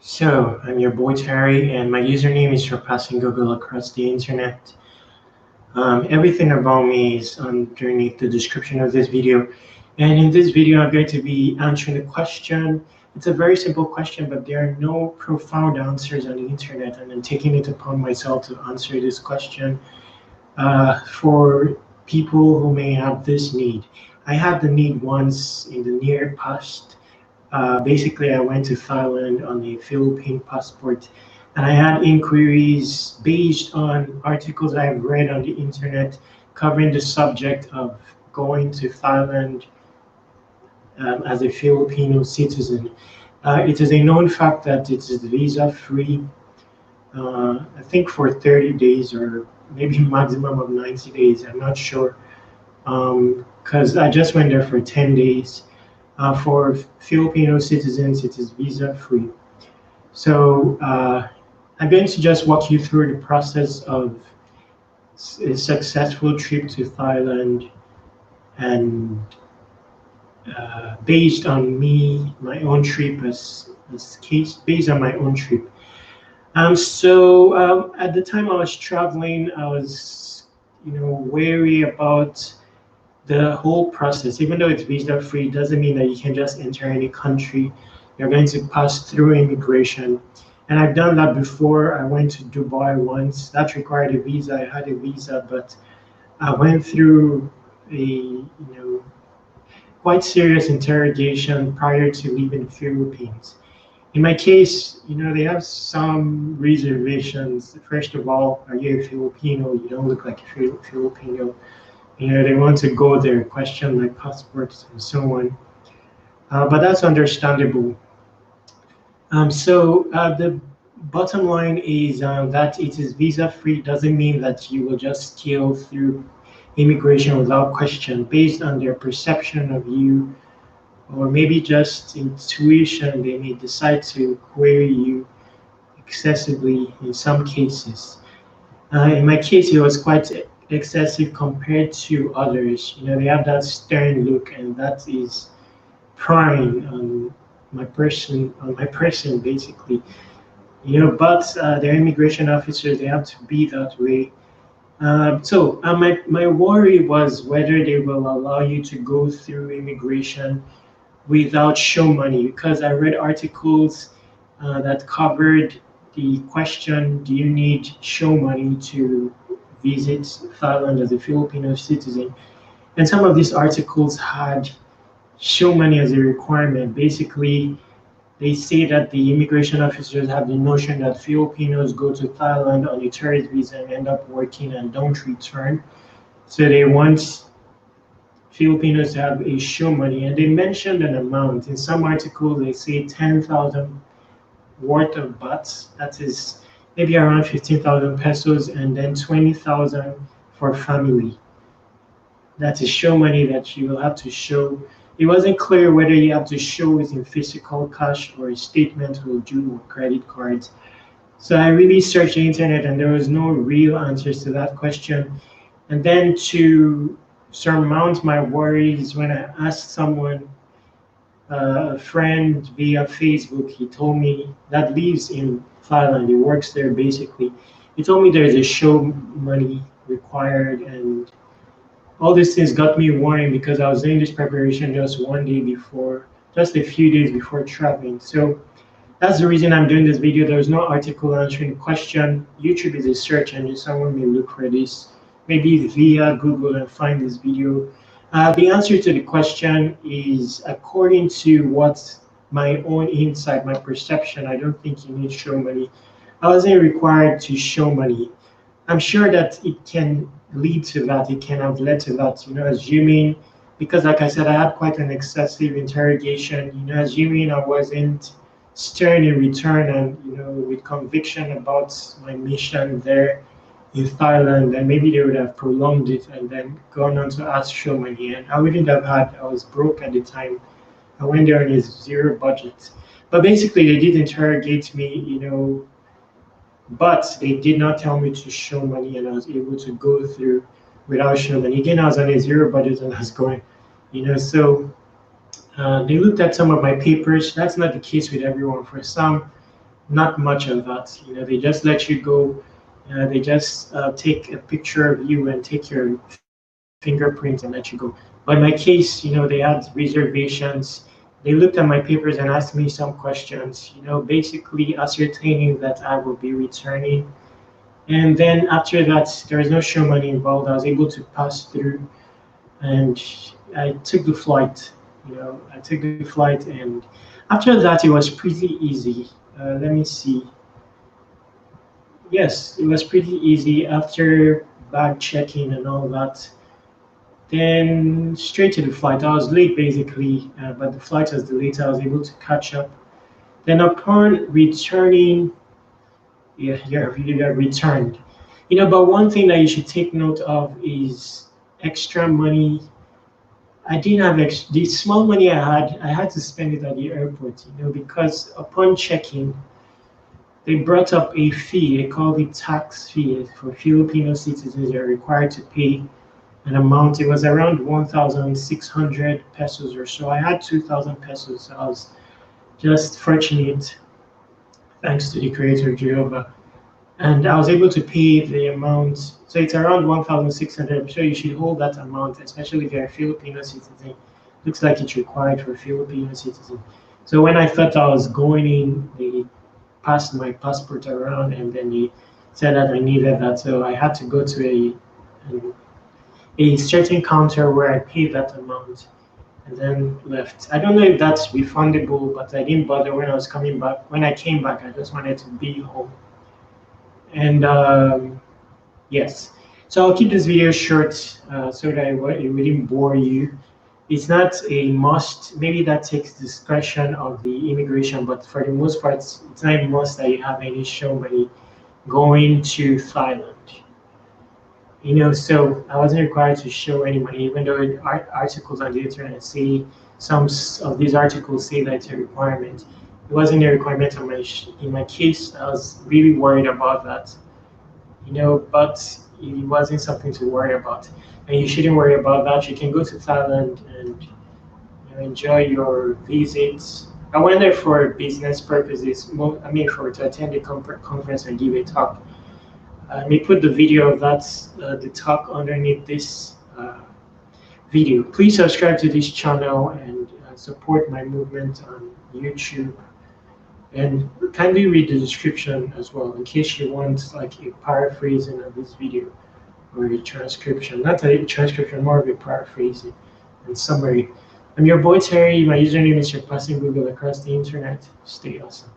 So, I'm your boy Terry, and my username is surpassing Google across the internet. Everything about me is underneath the description of this video. And in this video, I'm going to be answering a question. It's a very simple question, but there are no profound answers on the internet, and I'm taking it upon myself to answer this question for people who may have this need. I had the need once in the near past. Basically, I went to Thailand on a Philippine passport, and I had inquiries based on articles I've read on the internet covering the subject of going to Thailand as a Filipino citizen. It is a known fact that it is visa free, I think for 30 days or maybe maximum of 90 days. I'm not sure because I just went there for 10 days. For Filipino citizens, it is visa free. So I'm going to just walk you through the process of a successful trip to Thailand, and based on my own trip based on my own trip. At the time I was traveling, I was, wary about the whole process. Even though it's visa free, doesn't mean that you can just enter any country. You're going to pass through immigration. And I've done that before. I went to Dubai once. That required a visa. I had a visa, but I went through a quite serious interrogation prior to leaving the Philippines. In my case, they have some reservations. First of all, are you a Filipino? You don't look like a Filipino. They want to go there, question my passports and so on. But that's understandable. The bottom line is that it is visa-free doesn't mean that you will just scale through immigration without question based on their perception of you, or maybe just intuition. They may decide to query you excessively in some cases. In my case, it was quite excessive compared to others. They have that stern look, and that is prying on my person, basically. But they're immigration officers, they have to be that way. My worry was whether they will allow you to go through immigration without show money, because I read articles that covered the question, do you need show money to visit Thailand as a Filipino citizen? And some of these articles had show money as a requirement. Basically, they say that the immigration officers have the notion that Filipinos go to Thailand on a tourist visa and end up working and don't return. So they want Filipinos to have a show money. And they mentioned an amount. In some articles, they say 10,000 worth of baht. That is maybe around 15,000 pesos, and then 20,000 for family. That is show money that you will have to show. It wasn't clear whether you have to show it in physical cash or a statement will do, or credit cards. So I really searched the internet, and there was no real answers to that question. And then to surmount my worries, when I asked someone, a friend via Facebook, he told me, that lives in Thailand, he works there basically. He told me there's a show money required, and all these things got me worrying because I was doing this preparation just one day before, just a few days before traveling. So that's the reason I'm doing this video. There's no article answering the question. YouTube is a search engine. Someone may look for this, maybe via Google, and find this video. The answer to the question is, according to what my own insight, my perception, I don't think you need show money. I wasn't required to show money. I'm sure that it can lead to that. It can have led to that, assuming, because like I said, I had quite an excessive interrogation, assuming I wasn't stern in return and, with conviction about my mission there in Thailand, and maybe they would have prolonged it and then gone on to ask show money. And I wouldn't have had, I was broke at the time. I went there on a zero budget. But basically, they did interrogate me, but they did not tell me to show money, and I was able to go through without show money. Again, I was on a zero budget and I was going, so they looked at some of my papers. That's not the case with everyone. For some, not much of that. They just let you go. They just take a picture of you and take your fingerprint and let you go. But in my case, they had reservations. They looked at my papers and asked me some questions, basically ascertaining that I will be returning. And then after that, there was no show money involved. I was able to pass through, and I took the flight. I took the flight, and after that, it was pretty easy. Let me see. Yes, it was pretty easy after bag checking and all that. Then straight to the flight. I was late basically, but the flight was delayed, so I was able to catch up. Then upon returning, yeah, returned. But one thing that you should take note of is extra money. I didn't have the small money I had to spend it at the airport, because upon checking, they brought up a fee. They called it tax fee for Filipino citizens. They're required to pay an amount. It was around 1,600 pesos or so. I had 2,000 pesos. So I was just fortunate, thanks to the Creator Jehovah. And I was able to pay the amount. So it's around 1,600. I'm sure you should hold that amount, especially if you're a Filipino citizen. Looks like it's required for a Filipino citizen. So when I thought I was going in, they passed my passport around, and then they said that I needed that. So I had to go to a certain counter where I paid that amount and then left. I don't know if that's refundable, but I didn't bother when I was coming back. When I came back, I just wanted to be home. And yes, so I'll keep this video short so that it wouldn't bore you. It's not a must. Maybe that takes discretion of the immigration, but for the most part, it's not a must that you have any show money going to Thailand. So I wasn't required to show any money, even though articles on the internet say some of these articles say that it's a requirement. It wasn't a requirement in my case. I was really worried about that, but it wasn't something to worry about. And you shouldn't worry about that. You can go to Thailand and enjoy your visits. I went there for business purposes. To attend a conference and give a talk. I may put the video of that, the talk underneath this video. Please subscribe to this channel and support my movement on YouTube. And kindly read the description as well, in case you want like a paraphrasing of this video or a transcription. Not a transcription, more of a paraphrasing and summary. I'm your boy Terry. My username is Surpassing Google across the internet. Stay awesome.